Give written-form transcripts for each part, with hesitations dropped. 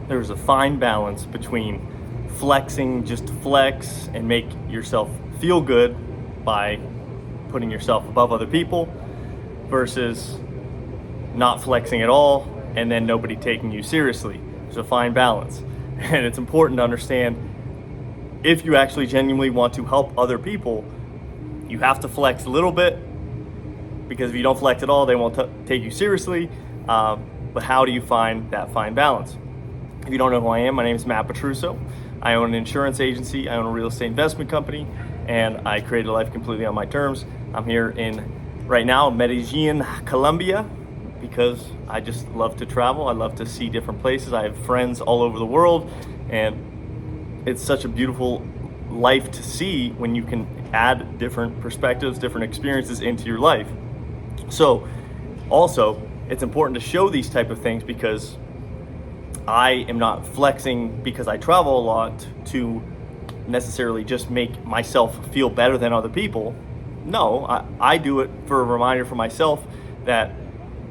there's a fine balance between flexing just to flex and make yourself feel good by putting yourself above other people versus not flexing at all and then nobody taking you seriously. There's a fine balance. And it's important to understand, if you actually genuinely want to help other people, you have to flex a little bit, because if you don't flex at all, they won't take you seriously. But how do you find that fine balance? If you don't know who I am, my name is Matt Petruso. I own an insurance agency, I own a real estate investment company, and I created a life completely on my terms. I'm here right now, Medellin, Colombia, because I just love to travel. I love to see different places. I have friends all over the world, and it's such a beautiful life to see when you can add different perspectives, different experiences into your life. So also, it's important to show these type of things because I am not flexing because I travel a lot to necessarily just make myself feel better than other people. No, I do it for a reminder for myself that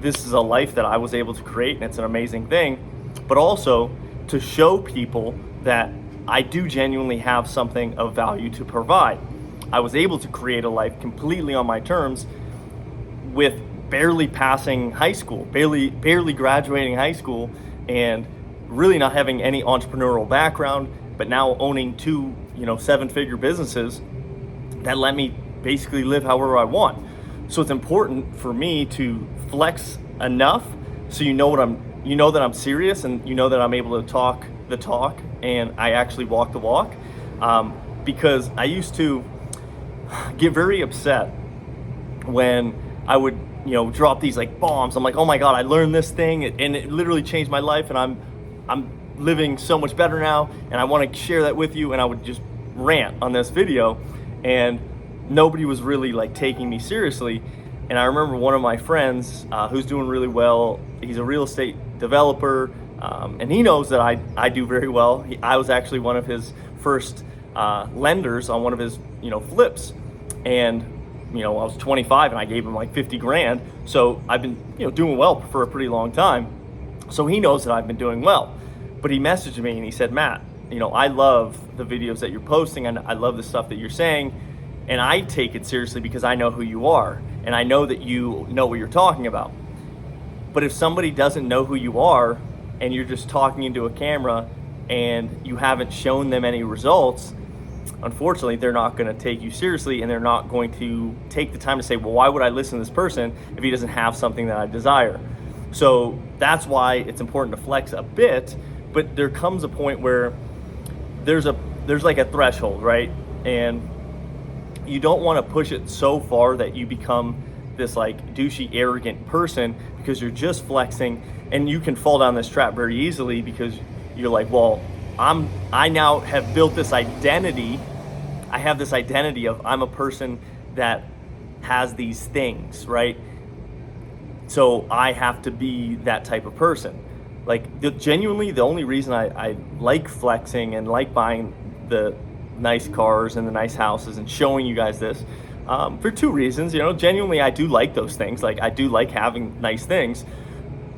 this is a life that I was able to create, and it's an amazing thing, but also to show people that I do genuinely have something of value to provide. I was able to create a life completely on my terms with barely passing high school, barely graduating high school, and really not having any entrepreneurial background, but now owning two, seven-figure businesses that let me basically live however I want. So it's important for me to flex enough so you know that I'm serious, and you know that I'm able to talk the talk and I actually walk the walk. Because I used to get very upset when I would drop these like bombs. I'm like, oh my God, I learned this thing and it literally changed my life, and I'm living so much better now, and I want to share that with you. And I would just rant on this video, and nobody was really like taking me seriously. And I remember one of my friends who's doing really well. He's a real estate developer, and he knows that I do very well. I was actually one of his first lenders on one of his flips, and I was 25 and I gave him like 50 grand. So I've been doing well for a pretty long time. So he knows that I've been doing well. But he messaged me and he said, Matt, I love the videos that you're posting, and I love the stuff that you're saying, and I take it seriously because I know who you are and I know that you know what you're talking about. But if somebody doesn't know who you are and you're just talking into a camera and you haven't shown them any results, unfortunately, they're not going to take you seriously, and they're not going to take the time to say, well, why would I listen to this person if he doesn't have something that I desire? So that's why it's important to flex a bit, but there comes a point where there's like a threshold, right? And you don't want to push it so far that you become this like douchey, arrogant person because you're just flexing, and you can fall down this trap very easily because you're like, well, I now have built this identity. I have this identity of I'm a person that has these things, right? So I have to be that type of person. Like genuinely, the only reason I like flexing and like buying the nice cars and the nice houses and showing you guys this, for two reasons. Genuinely, I do like those things. Like I do like having nice things,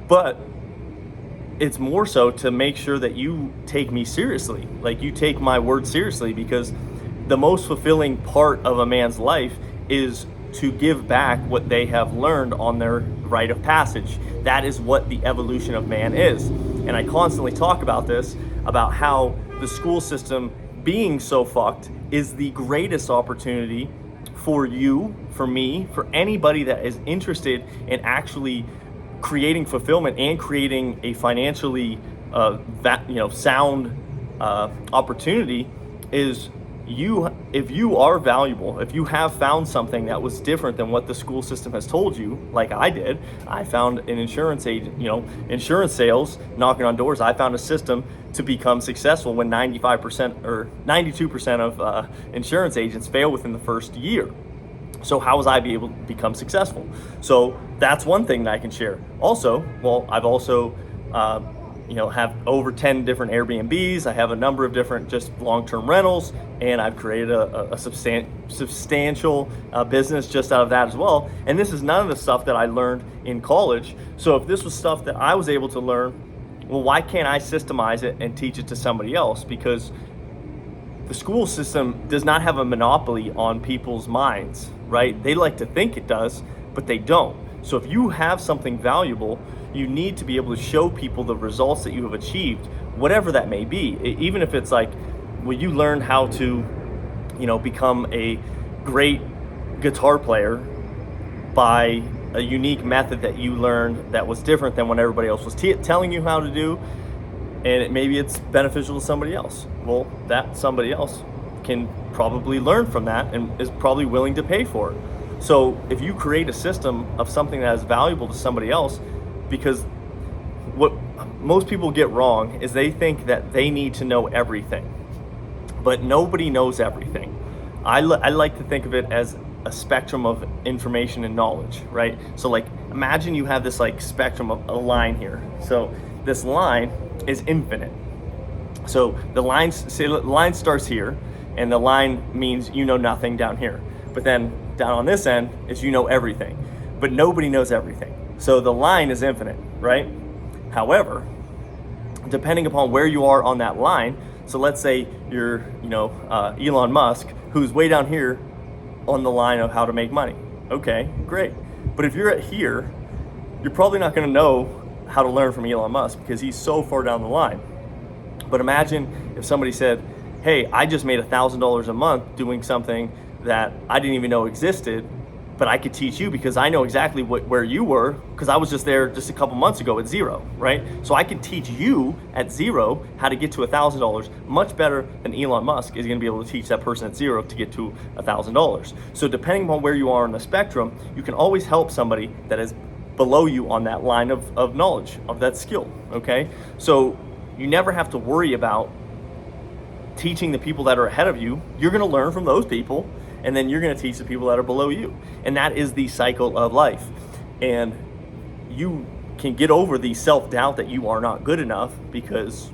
but it's more so to make sure that you take me seriously. Like you take my word seriously, because the most fulfilling part of a man's life is to give back what they have learned on their rite of passage. That is what the evolution of man is. And I constantly talk about this, about how the school system being so fucked is the greatest opportunity for you, for me, for anybody that is interested in actually creating fulfillment and creating a financially sound opportunity. Is if you are valuable, if you have found something that was different than what the school system has told you, like I did. I found an insurance agent, insurance sales, knocking on doors. I found a system to become successful when 95% or 92% of insurance agents fail within the first year. So how was I able to become successful? So that's one thing that I can share. Also, I've also have over 10 different Airbnbs. I have a number of different just long-term rentals, and I've created a substantial business just out of that as well. And this is none of the stuff that I learned in college. So if this was stuff that I was able to learn well, why can't I systemize it and teach it to somebody else? Because the school system does not have a monopoly on people's minds, right? They like to think it does, but they don't. So if you have something valuable, you need to be able to show people the results that you have achieved, whatever that may be. Even if it's like, well, you learned how to, become a great guitar player by a unique method that you learned that was different than what everybody else was telling you how to do, and maybe it's beneficial to somebody else. Well, that somebody else can probably learn from that and is probably willing to pay for it. So if you create a system of something that is valuable to somebody else, because what most people get wrong is they think that they need to know everything, but nobody knows everything. I like to think of it as a spectrum of information and knowledge, right? So like, imagine you have this like spectrum of a line here. So this line is infinite. So the line starts here, and the line means you know nothing down here. But then down on this end is you know everything, but nobody knows everything. So the line is infinite, right? However, depending upon where you are on that line, so let's say you're, Elon Musk, who's way down here on the line of how to make money. Okay, great. But if you're at here, you're probably not going to know how to learn from Elon Musk because he's so far down the line. But imagine if somebody said, hey, I just made $1,000 a month doing something that I didn't even know existed, but I could teach you because I know exactly where you were, because I was just there just a couple months ago at zero, right? So I could teach you at zero how to get to $1,000 much better than Elon Musk is going to be able to teach that person at zero to get to $1,000. So depending on where you are on the spectrum, you can always help somebody that is below you on that line of knowledge, of that skill, okay? So you never have to worry about teaching the people that are ahead of you. You're going to learn from those people, and then you're going to teach the people that are below you. And that is the cycle of life. And you can get over the self-doubt that you are not good enough, because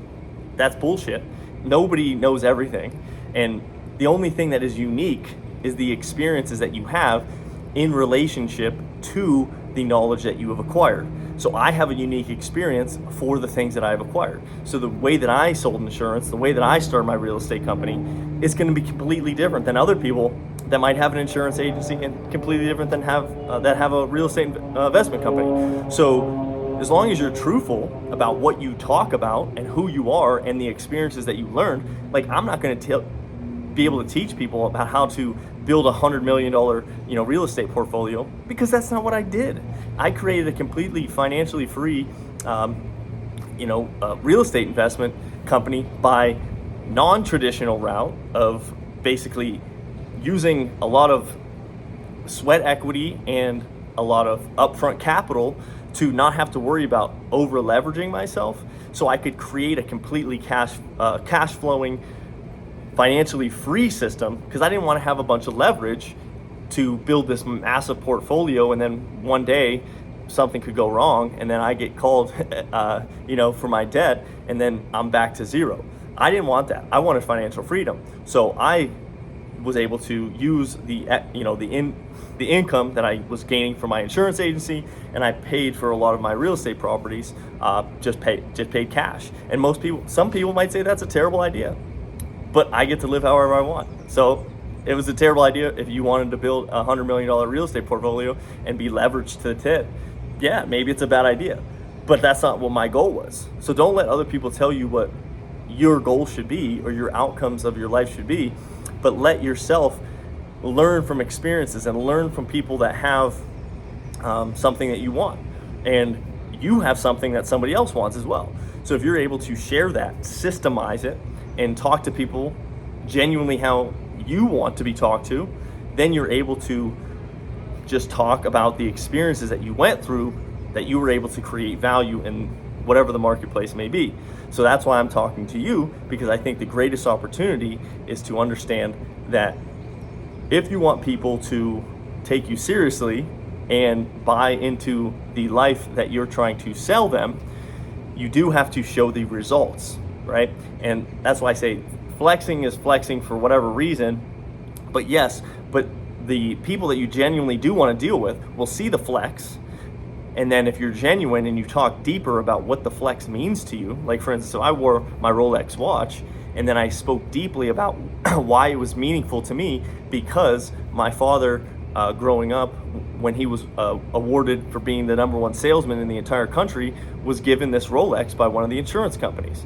that's bullshit. Nobody knows everything. And the only thing that is unique is the experiences that you have in relationship to the knowledge that you have acquired. So I have a unique experience for the things that I've acquired. So the way that I sold insurance, the way that I started my real estate company is going to be completely different than other people that might have an insurance agency, and completely different than have a real estate investment company. So as long as you're truthful about what you talk about and who you are and the experiences that you learned, like I'm not going to be able to teach people about how to build $100 million real estate portfolio, because that's not what I did. I created a completely financially free real estate investment company by non-traditional route of basically using a lot of sweat equity and a lot of upfront capital to not have to worry about over leveraging myself, so I could create a completely cash flowing, financially free system, because I didn't want to have a bunch of leverage to build this massive portfolio, and then one day something could go wrong and then I get called for my debt, and then I'm back to zero. I didn't want that. I wanted financial freedom. So I was able to use the income that I was gaining from my insurance agency, and I paid for a lot of my real estate properties, just paid cash. And some people might say that's a terrible idea, but I get to live however I want. So it was a terrible idea if you wanted to build a $100 million real estate portfolio and be leveraged to the tip. Yeah, maybe it's a bad idea, but that's not what my goal was. So don't let other people tell you what your goal should be or your outcomes of your life should be, but let yourself learn from experiences and learn from people that have something that you want, and you have something that somebody else wants as well. So if you're able to share that, systemize it, and talk to people genuinely how you want to be talked to, then you're able to just talk about the experiences that you went through, that you were able to create value in whatever the marketplace may be. So that's why I'm talking to you, because I think the greatest opportunity is to understand that if you want people to take you seriously and buy into the life that you're trying to sell them, you do have to show the results, right? And that's why I say flexing is flexing for whatever reason, but yes, but the people that you genuinely do want to deal with will see the flex, And then if you're genuine and you talk deeper about what the flex means to you, like for instance, so I wore my Rolex watch and then I spoke deeply about why it was meaningful to me, because my father, growing up, when he was awarded for being the #1 salesman in the entire country, was given this Rolex by one of the insurance companies.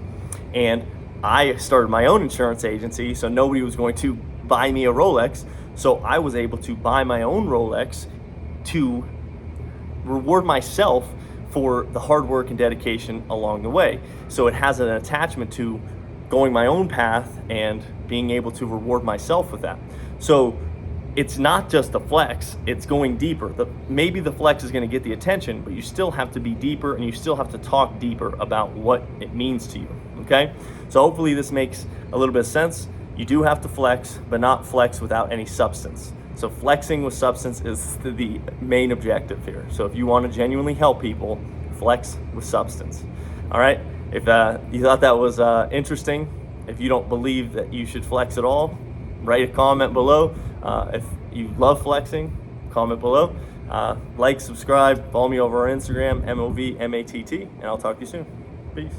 And I started my own insurance agency, so nobody was going to buy me a Rolex. So I was able to buy my own Rolex to reward myself for the hard work and dedication along the way. So it has an attachment to going my own path and being able to reward myself with that. So it's not just the flex, it's going deeper. Maybe the flex is going to get the attention, but you still have to be deeper and you still have to talk deeper about what it means to you, okay? So hopefully this makes a little bit of sense. You do have to flex, but not flex without any substance. So flexing with substance is the main objective here. So if you want to genuinely help people, flex with substance. All right, if you thought that was interesting, if you don't believe that you should flex at all, write a comment below. If you love flexing, comment below. Like, subscribe, follow me over on Instagram, MOVMATT, and I'll talk to you soon. Peace.